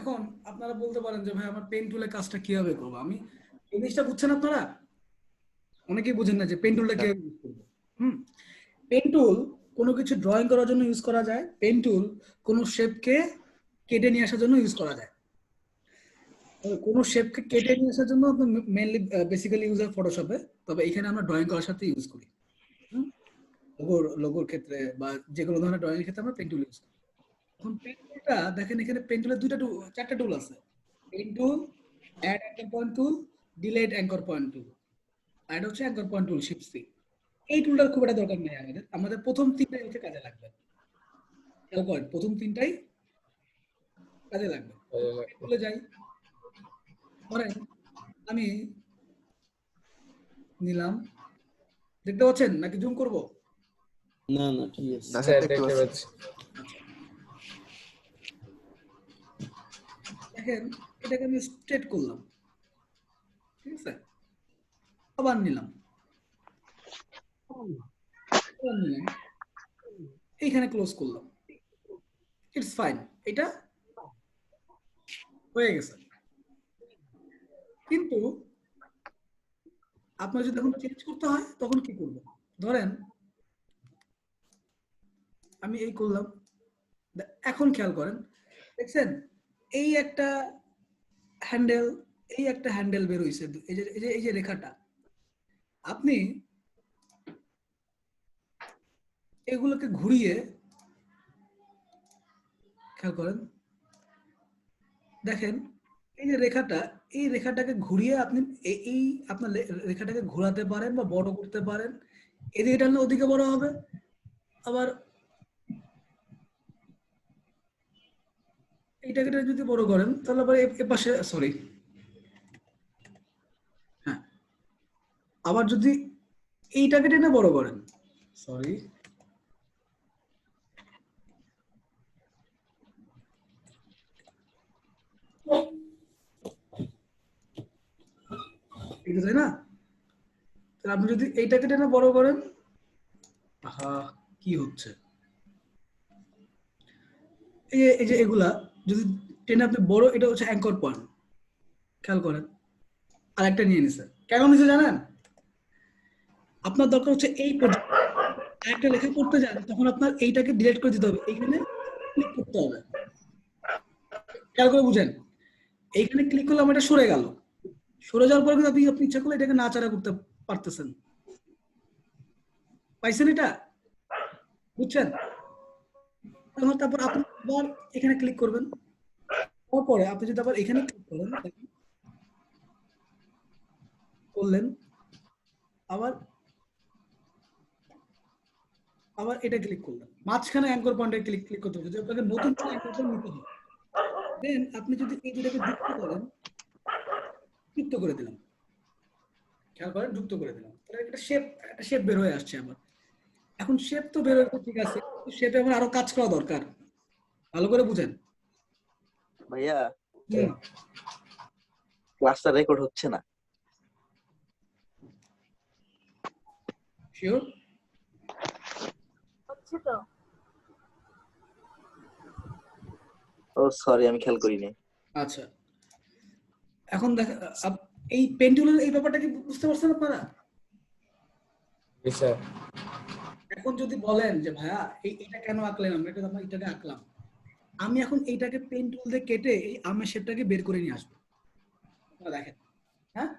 এখন আপনারা বলতে পারেন যে ভাই আমার পেন টুলে কাজটা কিভাবে করবো আমি, এই জিনিসটা বুঝছেন আপনারা? অনেকেই বুঝেন না যে পেন টুলটা কিভাবে ইউজ করবো। হুম। পেন টুল কোনো কিছু ড্রয়িং করার জন্য ইউজ করা যায়, পেন টুল কোনো শেপকে কেটে নিয়ে আসার জন্য ইউজ করা যায়। তবে কোনো শেপকে কেটে নিয়ে আসার জন্য মেনলি বেসিক্যালি ইউজ হয় ফটোশপে, তবে এখানে আমরা ড্রয়িং করার সাথে ইউজ করি। লোগোর লোগোর ক্ষেত্রে বা যে কোনো ধরনের ড্রয়িং এর ক্ষেত্রে আমরা পেন টুল ইউজ করি। এখন পেন টুলটা দেখেন, এখানে পেন টুলের চারটা টুল আছে। Pen tool, add anchor point tool, delete anchor point tool, আর এটা হচ্ছে anchor point tool shift C. এই টুলটার খুব একটা দরকার নেই আমাদের, আমাদের প্রথম তিনটাই হচ্ছে কাজে লাগবে। খেয়াল করেন, প্রথম তিনটাই কাজে লাগবে। বলে যাই, ধরেন আমি নিলাম, দেখতে পাচ্ছেন নাকি জুম করব? না না ঠিক আছে না স্যার দেখতে পাচ্ছি। আচ্ছা, দেখেন এটাকে আমি স্ট্রেট করলাম, ঠিক আছে, আবার নিলাম, আবার নিলাম, এইখানে ক্লোজ করলাম, ইটস ফাইন, এটা হয়ে গেছে। কিন্তু আপনার যদি এখন চেঞ্জ করতে হয় তখন কি করবেন? ধরেন আমি এই করলাম, এখন খেয়াল করেন, দেখছেন এই একটা হ্যান্ডেল, এই একটা হ্যান্ডেল বের হইছে, এই যে রেখাটা, আপনি এগুলোকে ঘুরিয়ে খেয়াল করেন, দেখেন এই যে রেখাটা, এই রেখাটাকে ঘুরিয়ে আপনি এই আপনার রেখাটাকে ঘোরাতে পারেন বা বড় করতে পারেন, এদিকে টানলে ওদিকে বড় হবে, আবার এইটাকে যদি বড় করেন তাহলে আবার এ পাশে, সরি, হ্যাঁ, আবার যদি এইটাকে টেনে বড় করেন, সরি, ঠিক আছে না? তাহলে আপনি যদি এইটাকে টেনে বড় করেন, আহা কি হচ্ছে, এই যে এগুলা যদি টেনে আপনি বড়, এটা হচ্ছে অ্যাঙ্কর পয়েন্ট, খেয়াল করেন। আর একটা নিয়ে নিছে, কেন নিছে জানেন? আপনার দরকার হচ্ছে এই পর্যন্ত একটা লেখা পড়তে যান, তখন আপনার এইটাকে ডিলিট করে দিতে হবে, এইখানে ক্লিক করতে হবে, খেয়াল করে বুঝেন। এইখানে ক্লিক করলে আমার এটা সরে গেল, সরে যাওয়ার পরে কিন্তু আপনি আপনি ইচ্ছা করলে এটাকে নাড়াচাড়া করতে পারতেছেন। পাইছেন এটা? বুঝছেন? তারপর আপনি আবার এখানে ক্লিক করবেন, তারপরে আপনি যদি আবার এখানে ক্লিক করেন, করলেন, আবার আবার এটা ক্লিক করলেন, মাঝখানে অ্যাঙ্কর পয়েন্টে ক্লিক করতে হবে, যদি আপনাকে নতুন কোনো অ্যাঙ্কর পয়েন্ট নিতে হয়। দেন আপনি যদি এই দুটাকে যুক্ত করেন, যুক্ত করে দিলাম, খেয়াল করেন, যুক্ত করে দিলাম, তাহলে একটা শেপ বের হয়ে আসছে আমার। এখন শেপ তো বের হয়েছে, ঠিক আছে, শেপে আমার আরো কাজ করা দরকার, ভালো করে বুঝেন। ভাইয়া হুম, ক্লাসটা রেকর্ড হচ্ছে না। শিওর? হচ্ছে তো। ও সরি, আমি খেয়াল করিনি। আচ্ছা, এখন দেখেন এই পেন্ডুলার এই ব্যাপারটা কি বুঝতে পারছেন আপনারা? স্যার এখন যদি বলেন যে ভাইয়া এইটা কেন আঁকলেন, আমরা এটাকে আঁকলাম, আমি এখন এইটাকে পেন টুল দিয়ে কেটে এই আমের শেপটাকে বের করে নিয়ে আসবো, আপনারা দেখেন। হ্যাঁ,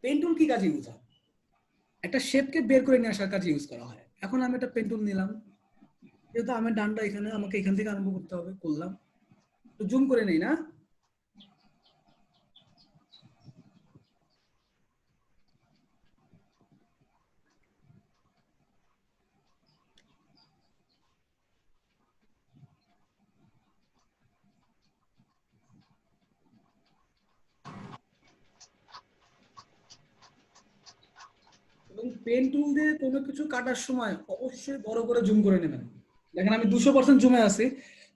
পেন টুল কি কাজে ইউজ হয়? একটা শেপকে বের করে নিয়ে আসার কাজে ইউজ করা হয়। এখন আমি একটা পেন টুল নিলাম, যেহেতু আমের ডানটা এখানে, আমাকে এখান থেকে আরম্ভ করতে হবে, করলাম, তো জুম করে নেই না, এবং পেন টুল দিয়ে কোনো কিছু কাটার সময় অবশ্যই বড় করে জুম করে নেবেন। দেখেন আমি 200% জুমে আছি,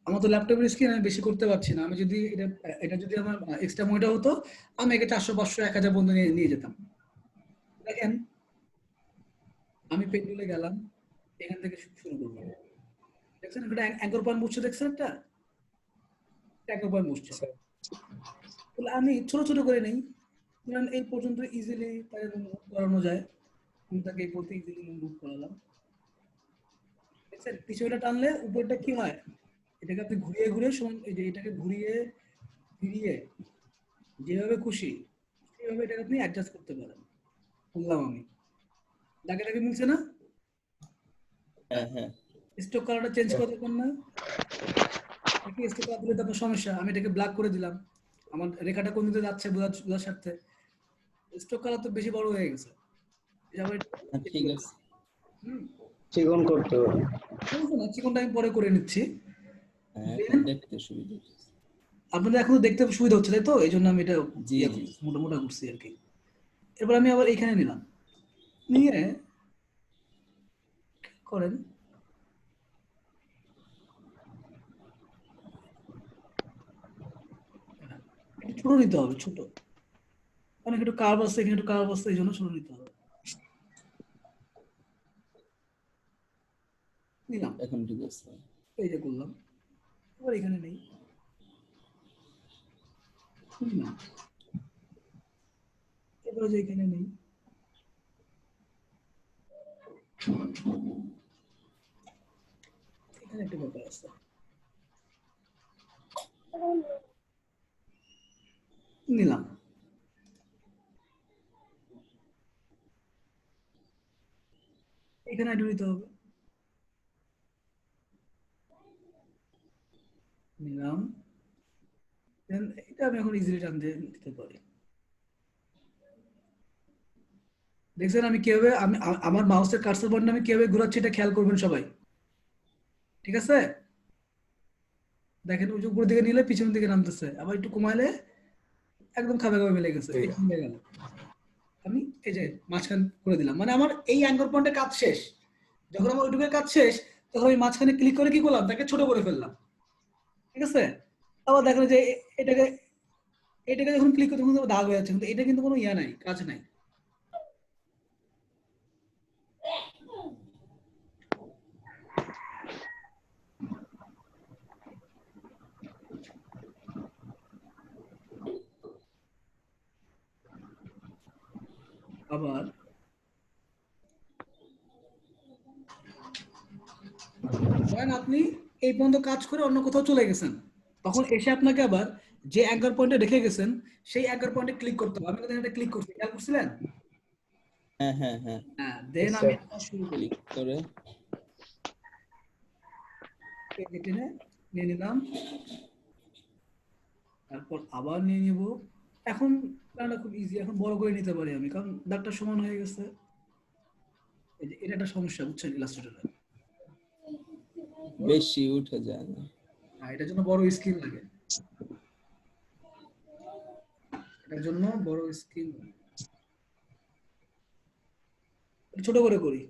আমার তো ল্যাপটপের স্ক্রিন আমি বেশি করতে পারছি না, আমি যদি এটা যদি আমার এক্সট্রা মনিটর হতো, আমি একে 400 500 1000 বন্ধু নিয়ে নিয়ে যেতাম। দেখেন আমি পেন টুলে গেলাম, এখান থেকে শুরু করলাম, দেখছেন এটা অ্যাঙ্কর পয়েন্ট বুঝছো, দেখছেন একটা, অ্যাঙ্কর পয়েন্ট বসছে। তাহলে আমি ছোট ছোট করে নেই, ধরেন এই পর্যন্ত ইজিলি তাকে মুভ করানো যায়, আমি তাকে এই পর্যন্ত ইজিলি মুভ করালাম। দেখছেন পিছনটা টানলে উপরটা কি হয়, এটাকে আপনি ঘুরিয়ে ঘুরিয়ে সমান, এই যে এটাকে ঘুরিয়ে ফিরিয়ে যেভাবে খুশি সেভাবে এটাকে আপনি অ্যাডজাস্ট করতে পারেন। বললাম আমি, দাগে দাগে মিলছে না? হ্যাঁ হ্যাঁ স্ট্রোক কালারটা চেঞ্জ করে দেখুন না, নাকি স্ট্রোক কালার দিলে তো আপনার সমস্যা। আমি এটাকে ব্ল্যাক করে দিলাম, আমার রেখাটা কোন দিকে যাচ্ছে বোঝার স্বার্থে। স্ট্রোক কালার তো বেশি বড় হয়ে গেছে, এবার ঠিক আছে, হুম, চিকন করতে হবে। সমস্যা না, চিকনটা আমি পরে করে নিচ্ছি। হ্যাঁ Then দেখতে সুবিধা হচ্ছে। আপনাদের এখনো দেখতে সুবিধা হচ্ছে তাই তো, এই জন্য আমি এটা জি জি মোটা মোটা করছি আর কি। এরপর আমি আবার এইখানে নিলাম, নিয়ে করেন একটু ছোট নিতে হবে, ছোট, অনেক একটু কার্ভ আছে, এখানে একটু কার্ভ আছে, এই জন্য ছোট নিতে হবে। নিলাম, এখন ঠিক আছে। এই যে করলাম, এবার এখানে নেই, নিলাম, এবার যে এখানে নেই, এখানে একটা ব্যাপার আছে, নিলাম, এখানে একটু নিতে হবে, নিলাম, দেন এটা আমি এখন ইজিলি টান দিয়ে দিতে পারি। দেখছেন আমি কিভাবে, আমার মাউসের কার্সর পয়েন্ট আমি কিভাবে ঘোরাচ্ছি, এটা খেয়াল করবেন সবাই, ঠিক আছে? দেখেন ওই যে উপর দিকে নিলে পিছনের দিকে নামতেছে, আবার একটু কমাইলে একদম খাবে খাবে মিলে গেছে, এই মিলে গেল। আমি এই যে মাঝখান করে দিলাম, মানে আমার এই অ্যাঙ্কর পয়েন্টের কাজ শেষ। যখন আমার ওইটুকুর কাজ শেষ, তখন আমি মাঝখানে ক্লিক করে কি করলাম, তাকে ছোট করে ফেললাম, ঠিক আছে? আবার দেখেন যে এটাকে এটাকে যখন ক্লিক করতে তখন দাগ হয়ে যাচ্ছে, কিন্তু এটা কিন্তু কোনো ইয়া নাই, কাজ নাই। আবার ধরেন আপনি এই পর্যন্ত কাজ করে অন্য কোথাও চলে গেছেন, তখন এসে আপনাকে আবার যে অ্যাঙ্কার পয়েন্টে রেখে গেছেন সেই অ্যাঙ্কার পয়েন্টে ক্লিক করতে হবে। আমি কিন্তু এটা ক্লিক করছি, খেয়াল করছিলেন? হ্যাঁ হ্যাঁ হ্যাঁ হ্যাঁ, দেন আমি আবার শুরু করি, ক্লিক করে এই যে টেনে নিয়ে নিলাম, তারপর আবার নিয়ে নিব। এখন প্ল্যানটা খুব ইজি, এখন বড় করে নিতে পারি আমি, কারণ দাগটা সমান হয়ে গেছে। এই যে এটা একটা সমস্যা বুঝছেন ইলাস্ট্রেটরে, বেশি উঠে যায় না। এটার জন্য বড় স্ক্রিন লাগে, এটার জন্য বড় স্ক্রিন ছোট করে করি।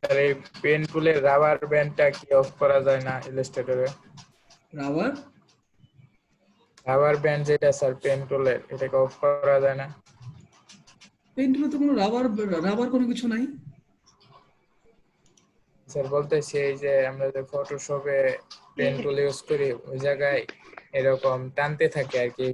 আর এই পেন টুলের রাবার ব্যান্ডটা কি অফ করা যায় না ইলাস্ট্রেটরে? রাবার রাবার ব্যান্ড যেটা স্যার পেন টুলের, এটাকে অফ করা যায় না? পেন্টুলে তো কোনো রাবার রাবার কোনো কিছু নাই। স্যার বলতেছি এই যে আমরা যে ফটোশপে পেন টুল ইউজ করি, ওই জায়গায় এরকম টানতে থাকে আর কি।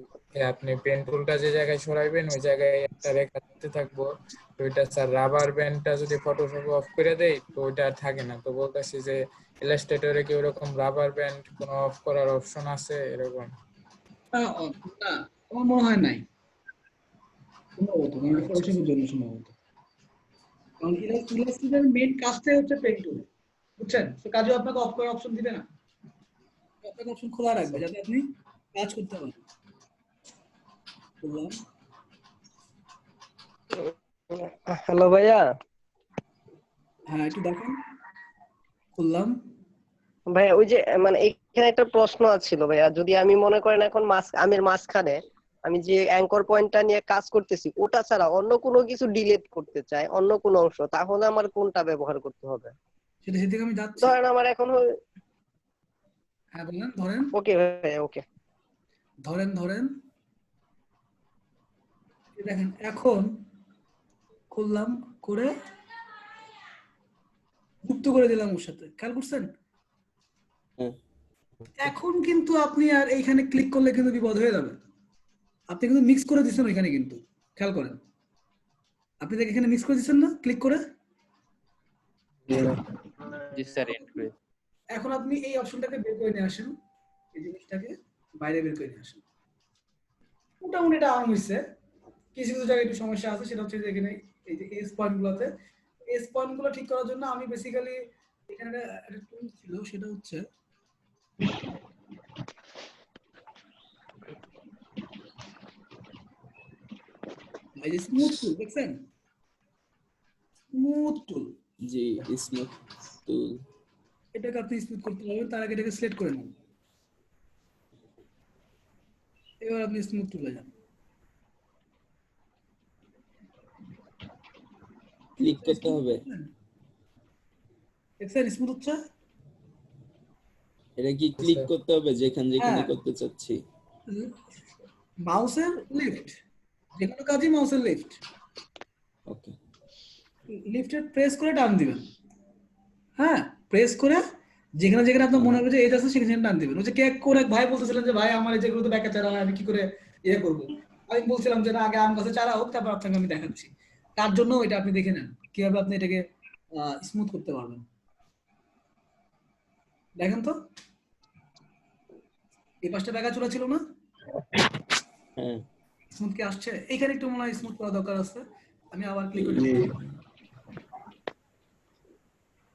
আপনি পেন টুলটা যে জায়গায় সরাইবেন ওই জায়গায় একটা রেখা টানতে থাকবো। তো ওইটা স্যার রাবার ব্যান্ডটা যদি ফটোশপে অফ করে দেই তো ওইটা আর থাকে না। তো বলতেছি যে ইলাস্ট্রেটরে কি ওরকম রাবার ব্যান্ড কোনো অফ করার অপশন আছে এরকম? না, না, আমার মনে হয় নাই, সম্ভবত মানে ফটোশপের জন্য সম্ভবত, কারণ ইলাস্ট্রেটরের মেইন কাজটাই হচ্ছে পেন্টুল, বুঝছেন? তো কাজে আপনাকে অফ করার অপশন দিবে না, আপনাকে অপশন খোলা রাখবে যাতে আপনি কাজ করতে পারেন। বললাম হ্যালো ভাইয়া। হ্যাঁ, একটু দেখেন, খুললাম, ভাইয়া ওই যে মানে এখানে একটা প্রশ্ন আছিল ভাইয়া, যদি আমি মনে করেন এখন আমের মাঝখানে আমি যে অ্যাঙ্কর পয়েন্টটা নিয়ে কাজ করতেছি ওটা ছাড়া অন্য কোনো কিছু ডিলিট করতে চাই, অন্য কোনো অংশ, তাহলে আমার কোনটা ব্যবহার করতে হবে? সেটা সেদিকে আমি যাচ্ছি। ধরেন আমার এখন হ্যাঁ বললেন, ধরেন ওকে ভাইয়া ওকে। ধরেন ধরেন এই দেখেন এখন খুললাম, করে যুক্ত করে দিলাম ওর সাথে, খেয়াল করছেন? হ্যাঁ এখন কিন্তু আপনি আর এইখানে ক্লিক করলে কিন্তু বিপদ হয়ে যাবে। আপনি কিন্তু মিক্স করে দিচ্ছেন ওইখানে, কিন্তু খেয়াল করেন, আপনি দেখ এখানে মিক্স করে দিচ্ছেন না ক্লিক করে। জি স্যার, এন্ড করে। এখন আপনি এই অপশনটাকে বের করে নিয়ে আসেন, এই জিনিসটাকে বাইরে বের করে নিয়ে আসেন। মোটামুটি এটা আরাম হয়েছে। কিছু কিছু জায়গায় একটু সমস্যা আছে, সেটা হচ্ছে যে এখানে এই যে এস পয়েন্টগুলোতে, এস পয়েন্টগুলো ঠিক করার জন্য আমি বেসিক্যালি এখানে একটা টুল ছিল, সেটা হচ্ছে এই যে স্মুথ টুল, দেখছেন? স্মুথ টুল, জি স্মুথ টুল। এটাকে আপনি স্মুথ করতে পারবেন। তার আগে এটাকে সিলেক্ট করে নেন। এবার আপনি স্মুথ টুলে যান, ক্লিক করতে হবে। দেখছেন স্মুথ হচ্ছে? এটা কি ক্লিক স্যার। করতে হবে যেখানে যেখানে হ্যাঁ। করতে চাচ্ছি? মাউসের লেফট, যে কোনো কাজই মাউসের লেফট, ওকে। লিফটে প্রেস করে টান দিবেন। হ্যাঁ, প্রেস করে যেখানে যেখানে আপনার মনে হবে যে এটা আছে সেখানে টান দিবেন। ওই যে কেক করে এক ভাই বলতেছিলেন যে ভাই আমার এই যেগুলো তো ব্যাকে চারা হয়, আমি কি করে ইয়ে করবো? আমি বলছিলাম যে না, আগে আম গাছে চারা হোক, তারপর আপনাকে আমি দেখাচ্ছি। তার জন্য এটা আপনি দেখে নেন কিভাবে আপনি এটাকে স্মুথ করতে পারবেন। দেখেন তো, এই পাশটা ব্যাকা চূড়া ছিল না, হ্যাঁ স্মুথ কি আসছে? এখানে একটু মনে হয় স্মুথ করা দরকার আছে। আমি আবার ক্লিক করে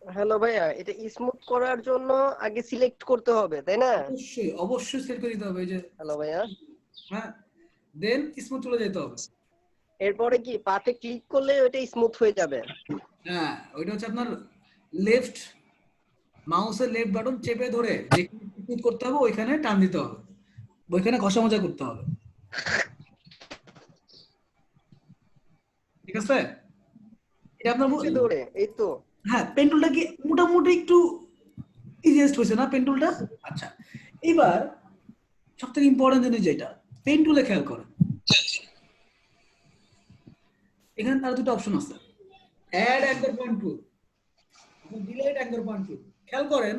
হ্যালো ভাইয়া, এটা স্মুথ করার জন্য আগে সিলেক্ট করতে হবে, তাই না? অবশ্যই অবশ্যই সেট করে দিতে হবে। এই যে হ্যালো ভাইয়া, হ্যাঁ, দেন স্মুথ চলে যেতে হবে। এরপরে কি পাতে ক্লিক করলে ওইটা স্মুথ হয়ে যাবে? হ্যাঁ, ওইটা হচ্ছে আপনার লেফট মাউসের লেফট বাটন চেপে ধরে যেখানে ক্লিক করতে হবে ওইখানে টান দিতে হবে, ওইখানে ঘষা মাজা করতে হবে। ঠিক আছে? এটা আপনার চেপে ধরে, এই তো। হ্যাঁ, পেন টুলটা কি মোটামুটি একটু ইজিয়েস্ট হয়েছে না পেন টুলটা? আচ্ছা, এবার সবথেকে ইম্পর্টেন্ট জিনিস যেটা, পেন টুলে খেয়াল করেন, এখানে তার দুটো অপশন আছে, add anchor point tool, delete anchor point tool. খেয়াল করেন,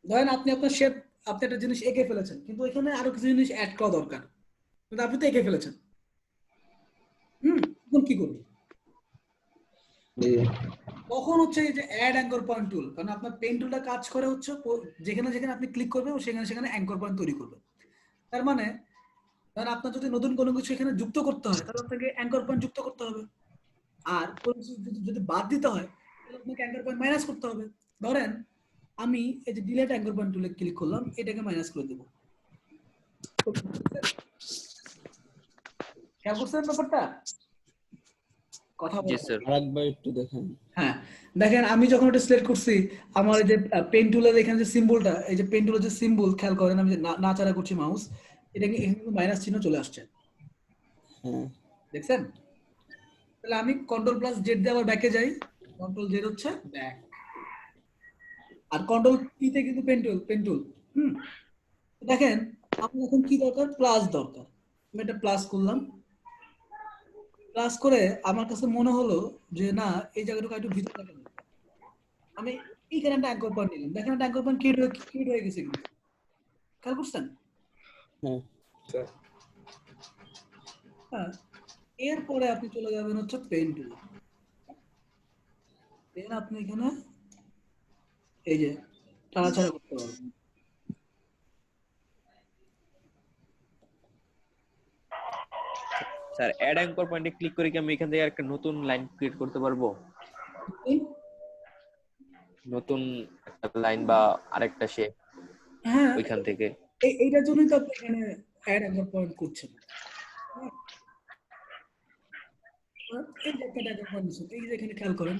ধরেন আপনি আপনার শেপ, আপনি একটা জিনিস এঁকে ফেলেছেন, কিন্তু এখানে আরো কিছু জিনিস অ্যাড করা দরকার, কিন্তু আপনি তো এঁকে ফেলেছেন। তখন কি করবেন? তখন হচ্ছে এই যে অ্যাড অ্যাঙ্কর পয়েন্ট টুল, কারণ আপনার পেন টুলটা কাজ করে হচ্ছে যেখানে যেখানে আপনি ক্লিক করবেন সেখানে সেখানে অ্যাঙ্কর পয়েন্ট তৈরি করবে। তার মানে ধরেন আপনার যদি নতুন কোনো কিছু এখানে যুক্ত করতে হয়, তাহলে আপনাকে অ্যাঙ্কর পয়েন্ট যুক্ত করতে হবে। আর কোনো কিছু যদি বাদ দিতে হয়, তাহলে আপনাকে অ্যাঙ্কর পয়েন্ট মাইনাস করতে হবে। ধরেন আমি এই যে ডিলিট অ্যাঙ্কর পয়েন্ট টুলে ক্লিক করলাম, এটাকে মাইনাস করে দেবো। খেয়াল করছেন ব্যাপারটা? কথা জি বলা। স্যার। আরেকবার একটু দেখান। হ্যাঁ, দেখেন আমি যখন এটা সিলেক্ট করছি, আমার এই যে পেন টুলের এখানে যে সিম্বলটা, এই যে পেন টুলের যে সিম্বল, খেয়াল করেন আমি যে নাচাড়া করছি মাউস, এটা এখানে মাইনাস চিহ্ন চলে আসছে, হ্যাঁ দেখছেন? তাহলে আমি কন্ট্রোল প্লাস জেড দিয়ে আবার ব্যাকে যাই, কন্ট্রোল জেড হচ্ছে ব্যাক, আর কন্ট্রোল পি তে কিন্তু পেন টুল। দেখেন আমার এখন কি দরকার, প্লাস দরকার। আমি এটা প্লাস করলাম, প্লাস করে আমার কাছে মনে হলো যে না, এই জায়গাটুকু একটু ভিতরে রাখা দরকার। আমি এইখানে একটা অ্যাঙ্কর পয়েন্ট নিলাম, দেখেন একটা অ্যাঙ্কর পয়েন্ট ক্রিয়েট হয়ে গেছে কিন্তু, খেয়াল করছেন? হ্যাঁ স্যার। হ্যাঁ, এরপরে আপনি চলে যাবেন হচ্ছে পেন টুল, দেন আপনি এখানে এই যে টানাছাড়া করতে পারবেন। স্যার, অ্যাড অ্যাঙ্কর পয়েন্টে ক্লিক করে কি আমি এখান থেকে একটা নতুন লাইন ক্রিয়েট করতে পারবো? নতুন একটা লাইন বা আরেকটা শেপ হ্যাঁ, ওইখান থেকে? এইটার জন্যই তো আপনি এখানে অ্যাড অ্যাঙ্কর পয়েন্ট করছেন। হ্যাঁ, এই যে একটা অ্যাঙ্কর পয়েন্ট দিচ্ছেন, এই যে এখানে খেয়াল করেন,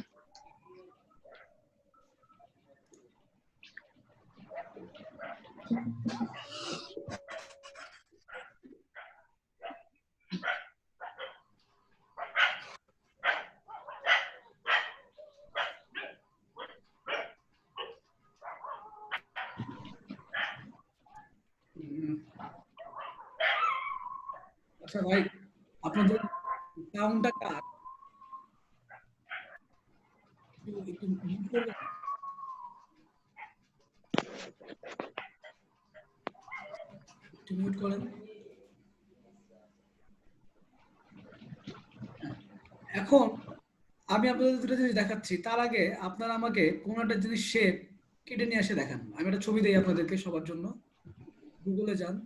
আচ্ছা ভাই, আপনাদের সাউন্ডটা কার একটু মিউট করবেন? একটু মিউট করেন। এখন আমি আপনাদের দুটো জিনিস দেখাচ্ছি, তার আগে আপনারা আমাকে কোনো একটা জিনিস শেপ কেটে নিয়ে এসে দেখান। আমি একটা ছবি দিই আপনাদেরকে সবার জন্য। গুগলে যান।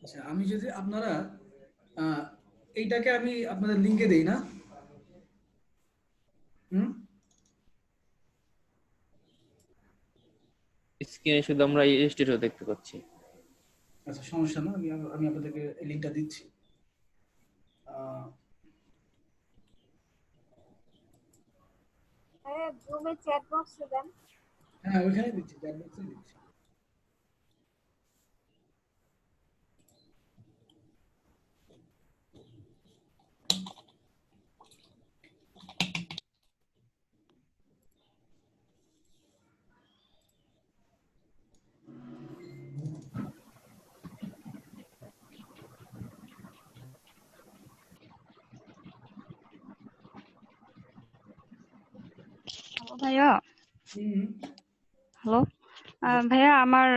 আচ্ছা, আমি যদি আপনারা আহ, এইটাকে আমি আপনাদের লিঙ্কে দেই না? হুম। স্ক্রিনে শুধু আমরা ইলাস্ট্রেটর দেখতে পাচ্ছি। আচ্ছা, সমস্যা না, আমি আমি আপনাদেরকে লিঙ্কটা দিচ্ছি। আহ, জুমে চ্যাট বক্সে দেন। হ্যাঁ, ওইখানে দিচ্ছি, চ্যাট বক্সে দিচ্ছি। হ্যালো ভাইয়া। হুম। হ্যালো ভাইয়া, আমার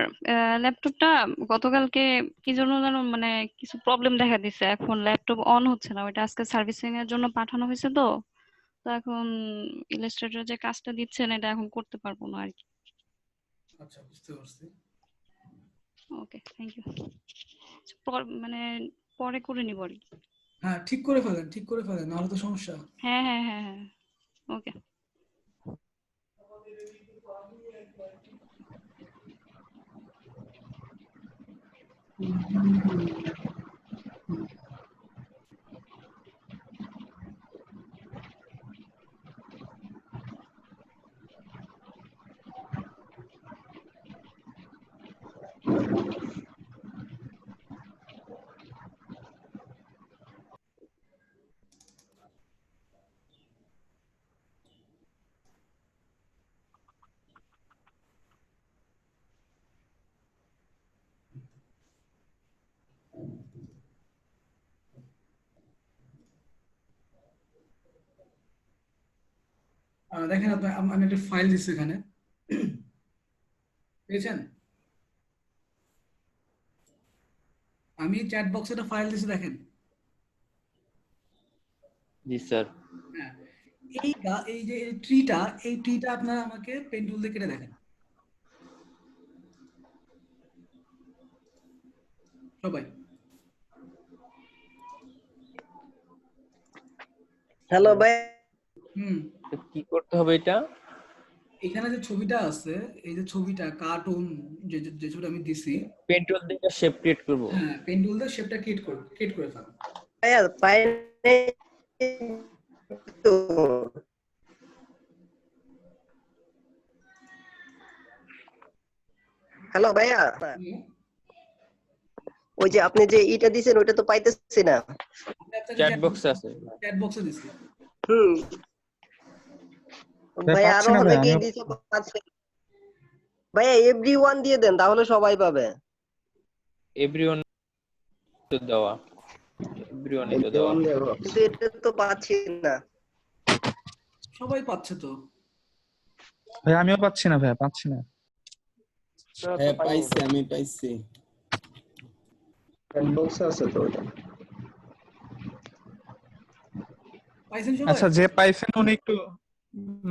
ল্যাপটপটা গতকালকে কি জন্য যেন মানে কিছু প্রবলেম দেখা দিছে। এখন ল্যাপটপ অন হচ্ছে না। ওইটা আজকে সার্ভিসিং এর জন্য পাঠানো হয়েছে তো। তো এখন ইলাস্ট্রেটর যে কাজটা দিচ্ছেন এটা এখন করতে পারবো না আর কি। আচ্ছা, বুঝতে পারছি। ওকে, থ্যাংক ইউ। মানে পরে করে নিব আর কি। হ্যাঁ, ঠিক করে ফেলেন, ঠিক করে ফেলেন, নাহলে তো সমস্যা। হ্যাঁ হ্যাঁ হ্যাঁ হ্যাঁ, ওকে। দেখেন, আপনার আমি একটা ফাইল দিচ্ছি এখানে, পেয়েছেন? আমি চ্যাট বক্সে একটা ফাইল দিচ্ছি, দেখেন। জি স্যার। হ্যাঁ, এই যে এই ট্রিটা আপনারা আমাকে পেন টুল দিয়ে কেটে দেখেন সবাই। হ্যালো ভাই। হুম। তো কি করতে হবে এটা? এখানে যে ছবিটা আছে, এই যে ছবিটা কার্টুন, যে ছবিটা আমি দিছি, পেন টুল দিয়ে শেপ ক্রিয়েট করব। হ্যাঁ, পেন টুল দিয়ে শেপটা ক্রিয়েট করে ফেলেন। ভাইয়া পাই নাই তো। হ্যালো ভাইয়া, হুম। ওই যে আপনি যে ইটা দিছেন ওইটা তো পাইতেছি না। আমি আপনাকে চ্যাট বক্সে আছে। চ্যাট বক্সে দিছি। হুম। ভাইয়া আরো পাচ্ছি না ভাই, অনেকেই আমিও দিছে, পাচ্ছে। ভাইয়া এভরিওয়ান দিয়ে দেন, তাহলে সবাই পাবে। এভরিওয়ান তো দেওয়া। এভরিওয়ান তো দেওয়া। কিন্তু এটা তো পাচ্ছি না। সবাই পাচ্ছে তো। ভাই আমিও পাচ্ছি না ভাই, পাচ্ছি না। হ্যাঁ পাইছি, আমি পাইছি। পাইছেন সবাই? আচ্ছা, যে পাইছেন উনি একটু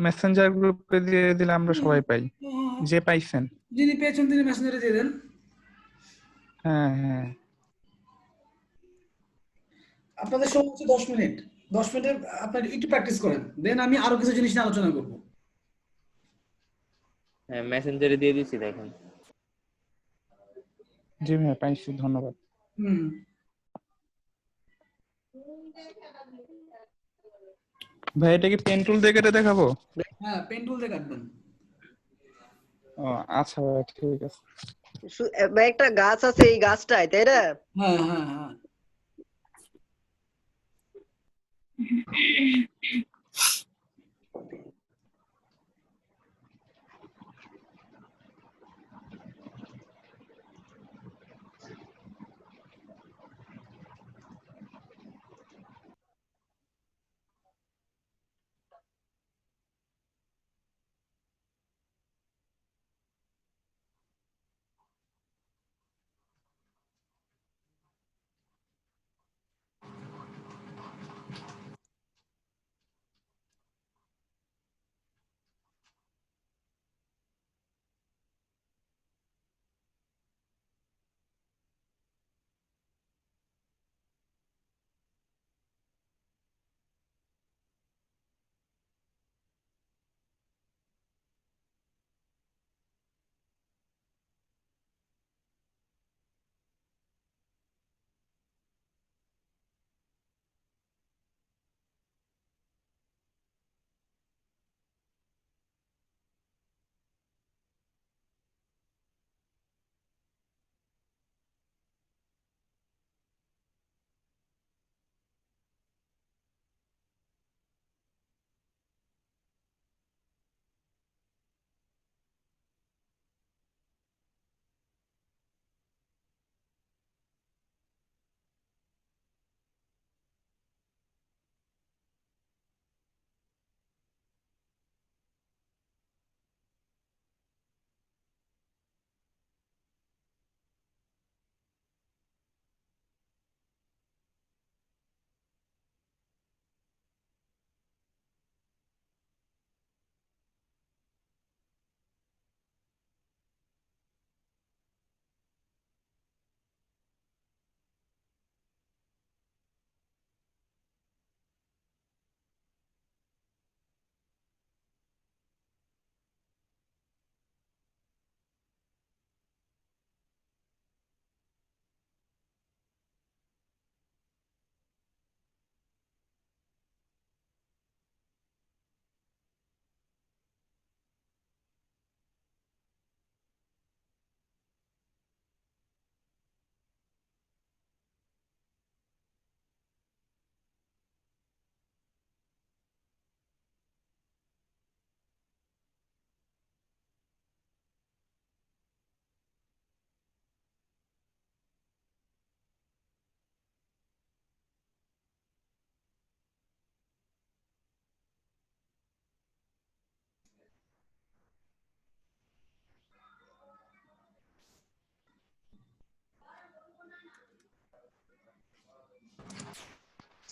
মেসেঞ্জার গ্রুপে দিয়ে দিলে আমরা সবাই পাই। যে পাইছেন। যিনি পেয়েছেন তিনি মেসেঞ্জারে দিয়ে দেন। হ্যাঁ হ্যাঁ আপনাদের সময় হচ্ছে 10 মিনিট। 10 মিনিটে আপনার একটু প্র্যাকটিস করেন, দেন আমি আরো কিছু জিনিস নিয়ে আলোচনা করবো। হ্যাঁ মেসেঞ্জারে দিয়ে দিছি দেখেন। জি ভাইয়া পাইছি, ধন্যবাদ। হুম। ভাই এটা কি পেন টুল দিয়ে কেটে দেখাবো? হ্যাঁ, পেন টুল দিয়ে কাটবেন। ও আচ্ছা ভাই ঠিক আছে। ভাই একটা গাছ আছে এই গাছটায়, তাই না? হ্যাঁ হ্যাঁ হ্যাঁ।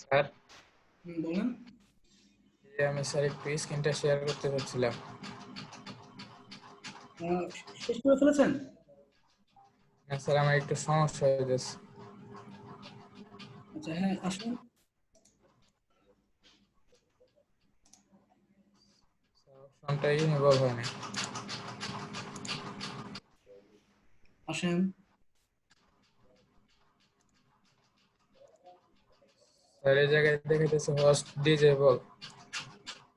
স্যার বলেন। আমি স্যার একটু স্ক্রিনটা শেয়ার করতে চাচ্ছিলাম। শেষ করে ফেলেছেন? না স্যার আমার একটু সমস্যা হয়ে যাচ্ছে। আচ্ছা হ্যাঁ, আসুন। অপশনটা ইনভলভ হয় না। আসেন। স্যার এই জায়গায় দেখাইতেছে host disable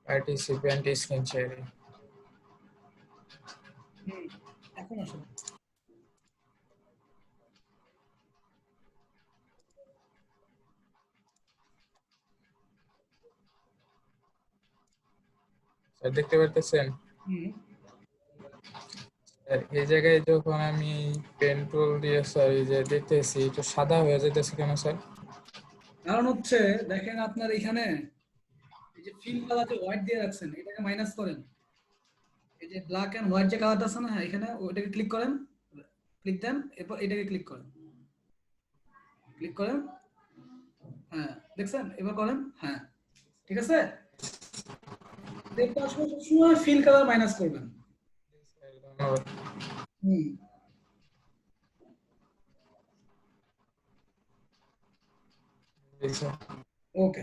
participant screen sharing. হুম, এখন আসুন। স্যার দেখতে পারতেছেন? হুম। স্যার এই জায়গায় যখন আমি পেন টুল দিয়ে স্যার এই যে দেখতেছি একটু সাদা হয়ে যেতেছে কেন স্যার? কারণ হচ্ছে দেখেন আপনার এখানে এই যে ফিল কালার যে হোয়াইট দিয়ে রাখছেন, এটাকে মাইনাস করেন। এই যে ব্ল্যাক এন্ড হোয়াইট যে কালারটা আছে না, হ্যাঁ, এখানে ওইটাকে ক্লিক করেন, ক্লিক দেন, এরপর এটাকে ক্লিক করেন, ক্লিক করেন। হ্যাঁ, দেখছেন? এবার করেন। হ্যাঁ, ঠিক আছে। দেখতে আসলে সবসময় ফিল কালার মাইনাস করবেন। ধন্যবাদ। হুম জি স্যার। ওকে।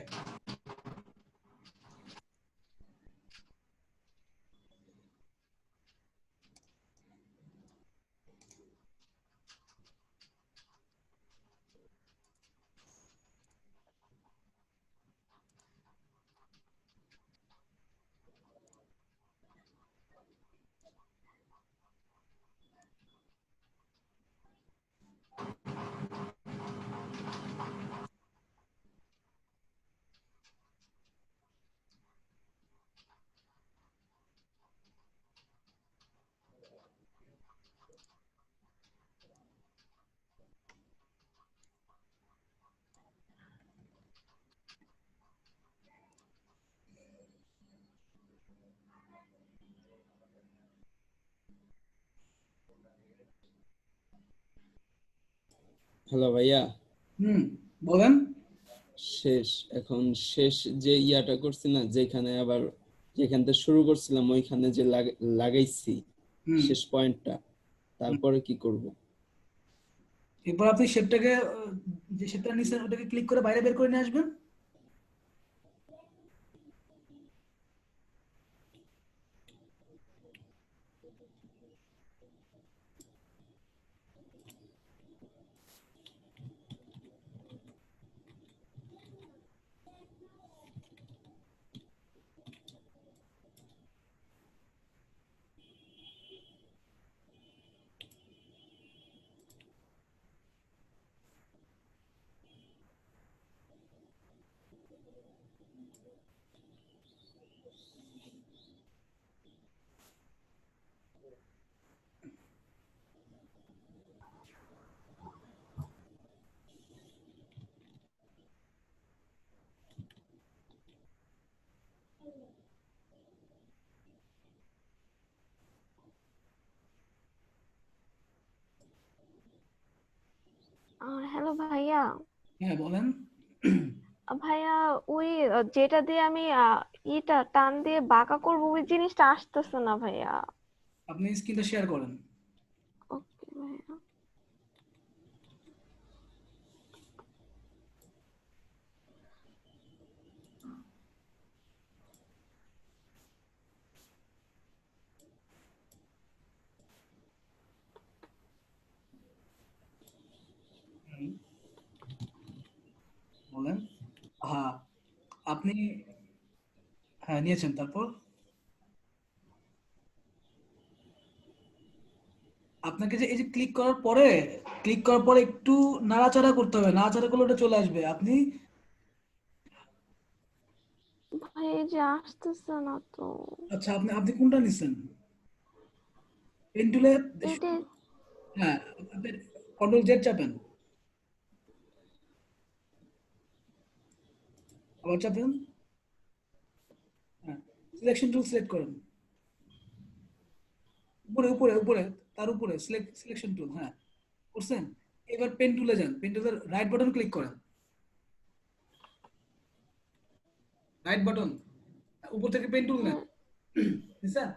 হ্যালো ভাইয়া, হুম বলেন। শেষ এখন শেষ যে ইয়াটা করছি না, যেখানে আবার যেখান থেকে শুরু করছিলাম ওইখানে যে লাগাইছি হুম শেষ পয়েন্টটা, হুম। তারপরে কি করব? এরপর আপনি শেপটাকে যে শেপটা নিছেন ওটাকে ক্লিক করে বাইরে বের করে নিয়ে আসবেন। হ্যালো ভাইয়া। হ্যাঁ বলেন। ভাইয়া ওই যেটা দিয়ে আমি ইটা টান দিয়ে বাঁকা করবো ওই জিনিসটা আসতেছে না ভাইয়া। আপনি স্ক্রিনটা শেয়ার করেন। ওকে ভাইয়া। হুম, বলেন। হ্যাঁ আপনি, হ্যাঁ নিয়েছেন, তারপর আপনাকে যে এই যে ক্লিক করার পরে একটু নাড়াচাড়া করতে হবে, নাড়াচাড়া করলে ওটা চলে আসবে। আপনি ভাই এই যে আসতেছে না তো। আচ্ছা আপনি আপনি কোনটা নিছেন? পেন টুলে, এটা হ্যাঁ আপনি কন্ট্রোল জেড চাপেন, আবার চাপেন, হ্যাঁ সিলেকশন টুল সিলেক্ট করেন, উপরে উপরে উপরে, তার উপরে সিলেকশন টুল, হ্যাঁ করছেন। এবার পেন টুলে যান, পেন টুলের রাইট বাটন ক্লিক করেন, রাইট বাটন, উপর থেকে পেন টুল নেন, হ্যাঁ, বুঝছেন?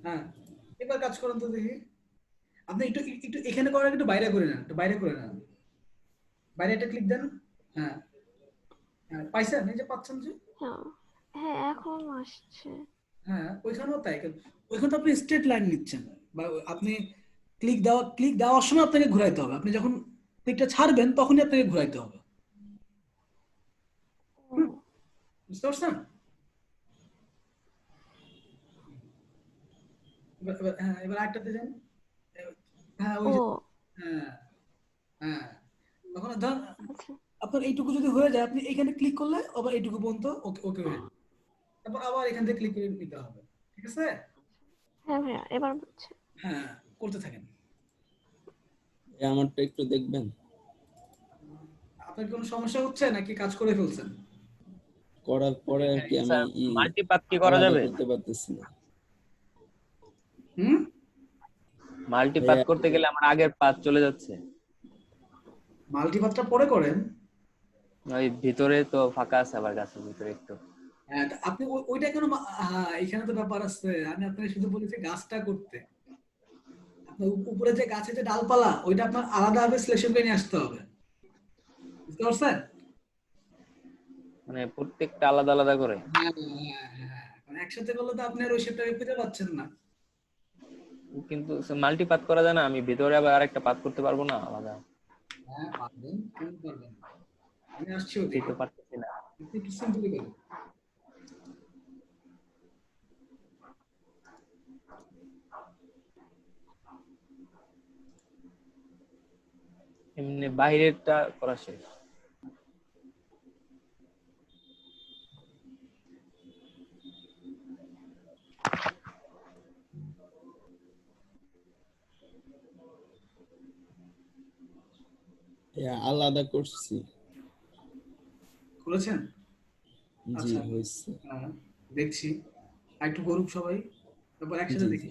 হ্যাঁ এবার কাজ করেন তো দেখি। আপনি একটু একটু এখানে করার আগে একটু বাইরে করে নেন, একটু বাইরে করে নেন, বাইরে একটা ক্লিক দেন। হ্যাঁ হ্যাঁ পাইছেন, এই যে পাচ্ছেন যে, হ্যাঁ, হ্যাঁ এখন আসছে। হ্যাঁ ওইখানেও তাই। ওইখানে তো আপনি স্ট্রেট লাইন নিচ্ছেন, বা আপনি ক্লিক দেওয়ার সময় আপনাকে ঘুরাইতে হবে, আপনি যখন ক্লিকটা ছাড়বেন তখনই আপনাকে ঘুরাইতে হবে। ও হুম, বুঝতে পারছেন? হ্যাঁ এবার আরেকটাতে যান। হ্যাঁ ওই ও যে, হ্যাঁ হ্যাঁ তখন ধর আচ্ছা। আপনার এইটুকু যদি হয়ে যায়, আপনি এখানে ক্লিক করলে আবার এইটুকু পর্যন্ত ওকে ওকে হয়ে যাবে, তারপর আবার এখান থেকে ক্লিক করে নিতে হবে। ঠিক আছে? হ্যাঁ ভাইয়া এবার বুঝছি। হ্যাঁ করতে থাকেন। আমারটা একটু দেখবেন। আপনার কোনো সমস্যা হচ্ছে নাকি কাজ করে ফেলছেন? করার পরে আর কি আমি স্যার মাল্টিপাথ কি করা আলাদা যাবে? করতে পারতেছি না হুম মাল্টিপাথ ভাইয়া। করতে গেলে আমার আগের পাথ চলে যাচ্ছে। মাল্টিপাথটা পরে করেন। ওই ভিতরে তো ফাঁকা আছে, আবার গাছের ভিতরে একটু। হ্যাঁ, তা আপনি ওইটা কেন হ্যাঁ, এখানে তো ব্যাপার আছে। আমি আপনাকে শুধু বলেছি গাছটা করতে। আপনার উপরে যে গাছে যে ডালপালা ওইটা আপনার আলাদাভাবে সিলেকশন করে নিয়ে আসতে হবে, বুঝতে পারছেন? মানে প্রত্যেকটা আলাদা আলাদা করে? হ্যাঁ, হ্যাঁ, হ্যাঁ। কারণ একসাথে করলে তো আপনি আর ওই শেপটাকে খুঁজে পাচ্ছেন না। কিন্তু মাল্টি পাথ করা যায় না? আমি ভিতরে আবার আরেকটা পাথ করতে পারবো না আলাদা? হ্যাঁ, পারবেন, কেন পারবেন না? আমি আসছি এই ওদিকে। তো পারতেছি না। আপনি একটু সিম্পলি করেন। এমনি বাইরেরটা করা শেষ। আলাদা করছি। করেছেন? জি আচ্ছা, হয়েছে। হ্যাঁ, দেখছি। আর একটু করুক সবাই, তারপর একসাথে জি দেখি।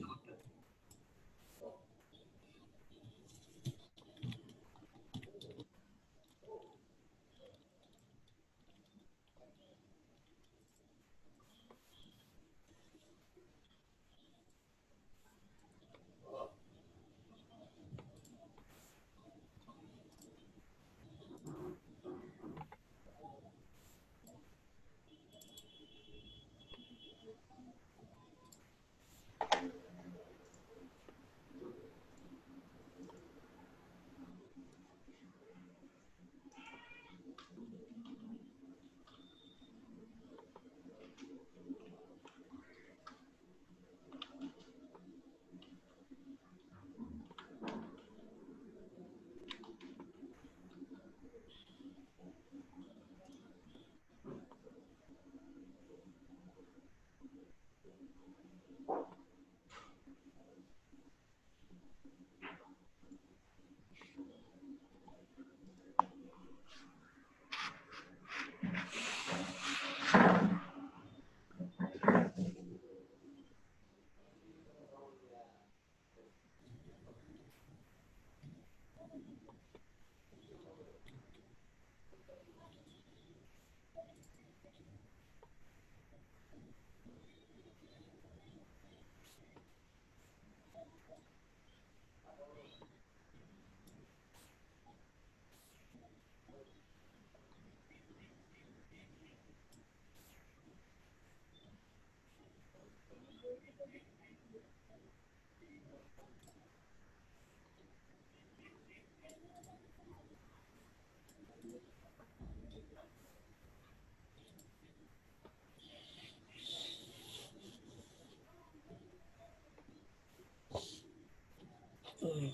জি।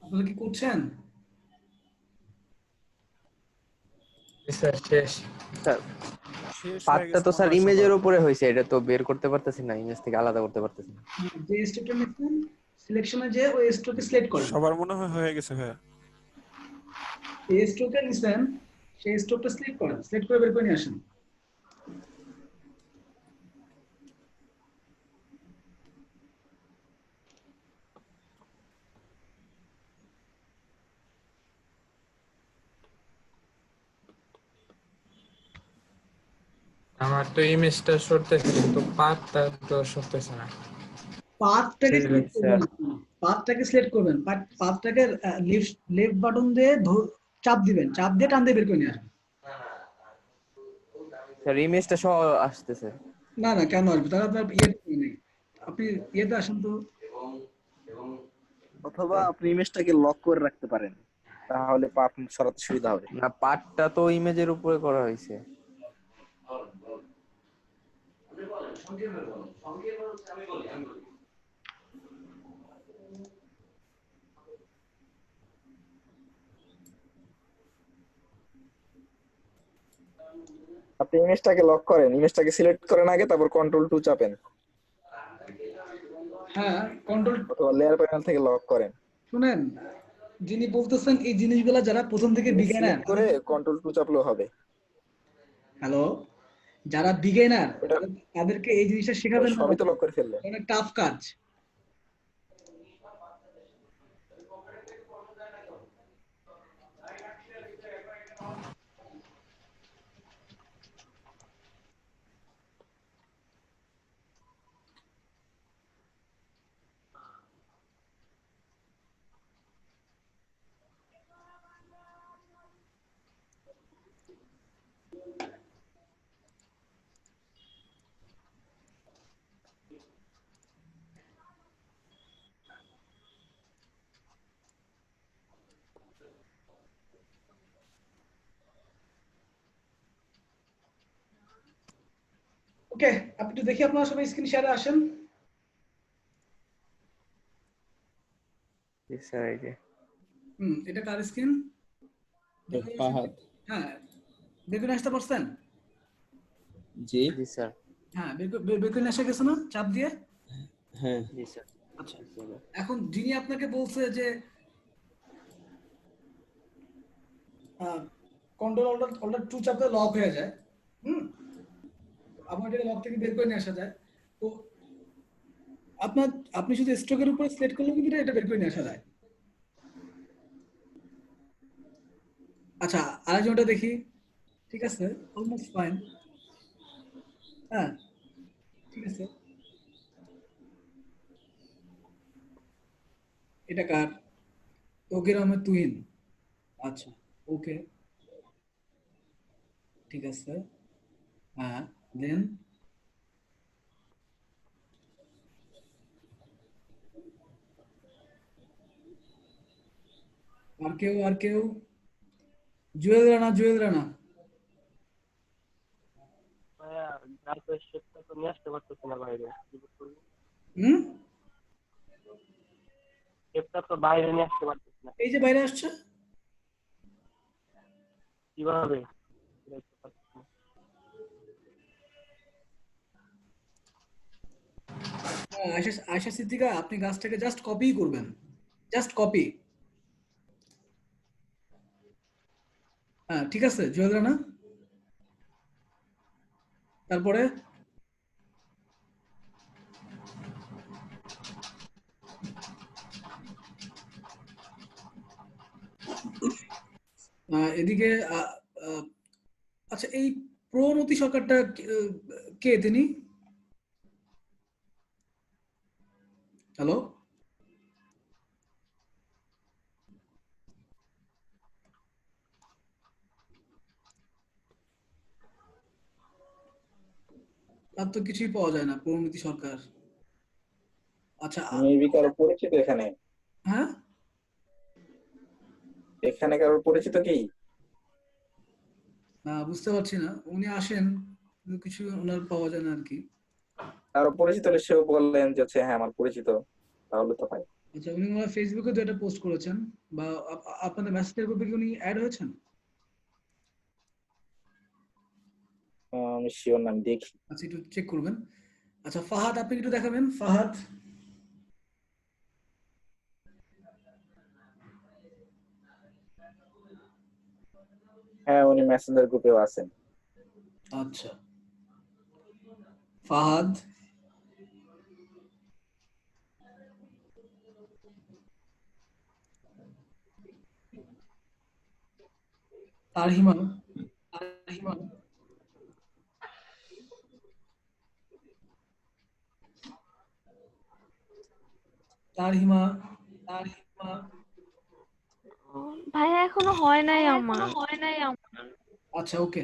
আপনারা কি করছেন? স্যার শেষ। স্যার পার্টটা তো স্যার ইমেজের উপরে হয়েছে, এটা তো বের করতে পারতেছি না, ইমেজ থেকে আলাদা করতে পারতেছি না। যে স্টেপটা নিচ্ছেন সিলেকশনে যে ওই স্ট্রোকে সিলেক্ট করেন। সবার মনে হয় হয়ে গেছে ভাইয়া। যে স্ট্রোকে নিছেন সেই স্ট্রোকটা সিলেক্ট করেন, সিলেক্ট করে বের করে নিয়ে আসেন। আমার তো ইমেজটা সরতেছে কিন্তু পাথটা তো সরতেছে না। পাথটাকে সিলেক্ট করবেন, পাথটাকে সিলেক্ট করবেন, পাথটাকে লেফট বাটন দিয়ে চাপ দিবেন, চাপ দিয়ে টান দিয়ে বের করে নিয়ে আসবেন। স্যার ইমেজটা সহ আসতেছে। না না, কেন আসবে? তাহলে আপনার ইয়েতে নেই, আপনি ইয়েতে আসেন তো। অথবা আপনি ইমেজটাকে লক করে রাখতে পারেন, তাহলে পাথ সরাতে সুবিধা হবে। না, পার্টটা তো ইমেজের উপরে করা হয়েছে। আপনি ইমেজটাকে লক করেন, ইমেজটাকে সিলেক্ট করেন আগে, তারপর কন্ট্রোল 2 চাপেন। হ্যাঁ, কন্ট্রোল অথবা লেয়ার প্যানেল থেকে লক করেন। শুনেন, যিনি বলতেছেন এই জিনিসগুলো যারা প্রথম থেকে বিগিনার, সিলেক্ট করে কন্ট্রোল 2 চাপলেও হবে। হ্যালো, যারা বিগিনার ওটা তাদেরকে এই জিনিসটা শেখাবেন না, সবই তো লক করে ফেললেন। অনেক টাফ কাজ। ওকে, আপনি একটু দেখি আপনারা সবাই স্ক্রিন শেয়ারে আসেন। জি স্যার, এই যে এটা কার স্ক্রিন? ফাহাদ। হ্যাঁ, বের করে আসতে পারছেন? জি জি স্যার। হ্যাঁ, বের করে আসা গেছে না চাপ দিয়ে? হ্যাঁ জি স্যার। আচ্ছা, এখন যিনি আপনাকে বলছে যে কন্ট্রোল অল্টার 2 চাপলে লক হয়ে যায়, আমার এটা লক থেকে বের করে নিয়ে আসা যায়, তো আপনি শুধু স্ট্রোকের উপরে সিলেক্ট করলে কিন্তু এটা বের করে নিয়ে আসা যায়। আচ্ছা, আরেকজনটা দেখি। ঠিক আছে, অলমোস্ট ফাইন। হ্যাঁ, ঠিক আছে। এটা কার? তৌকির আহমেদ তুহিন। আচ্ছা, ওকে, ঠিক আছে। হ্যাঁ, দেন আর কেউ? জুয়েল রানা, জুয়েল রানা। হুম, এই যে বাইরে আসছে, কিভাবে? আয়শা সিদ্দিকা, আপনি গাছটাকে জাস্ট কপি করবেন, জাস্ট কপি। হ্যাঁ, ঠিক আছে জুয়েল রানা। তারপরে এদিকে আচ্ছা, এই প্রণতি সরকারটা কে তিনি? হ্যালো, তার তো কিছুই পাওয়া যায় না, প্রণতি সরকার। আচ্ছা, মেবি কারো পরিচিত এখানে? হ্যাঁ, এখানে কারোর পরিচিত কি? বুঝতে পারছি না, উনি আসেন কিন্তু কিছু ওনার পাওয়া যায় না আর কি। কারো পরিচিত হলে সেও বললেন যে হচ্ছে হ্যাঁ আমার পরিচিত, তাহলে তো হয়। আচ্ছা, উনি ওনার ফেসবুকে তো এটা পোস্ট করেছেন, বা আপনাদের মেসেঞ্জার গ্রুপে কি উনি অ্যাড হয়েছেন? আমি শিওর না, আমি দেখি। আচ্ছা, একটু চেক করবেন। আচ্ছা, ফাহাদ, আপনি একটু দেখাবেন, ফাহাদ। হ্যাঁ, উনি মেসেঞ্জার গ্রুপেও আছেন। আচ্ছা, ফাহাদ। তারহিমা, তারহিমা, তারহিমা, তারহিমা। ভাইয়া এখনো হয় নাই আমার। আচ্ছা, ওকে।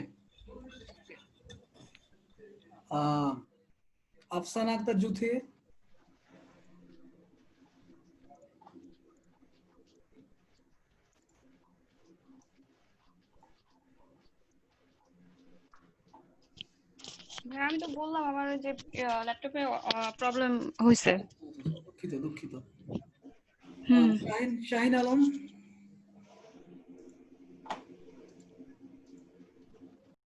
আফসানা আক্তার জুথি। আমি তো বললাম আমার ওই যে ল্যাপটপে প্রবলেম হয়েছে। দুঃখিত, দুঃখিত। হুম। শাহিন আলম।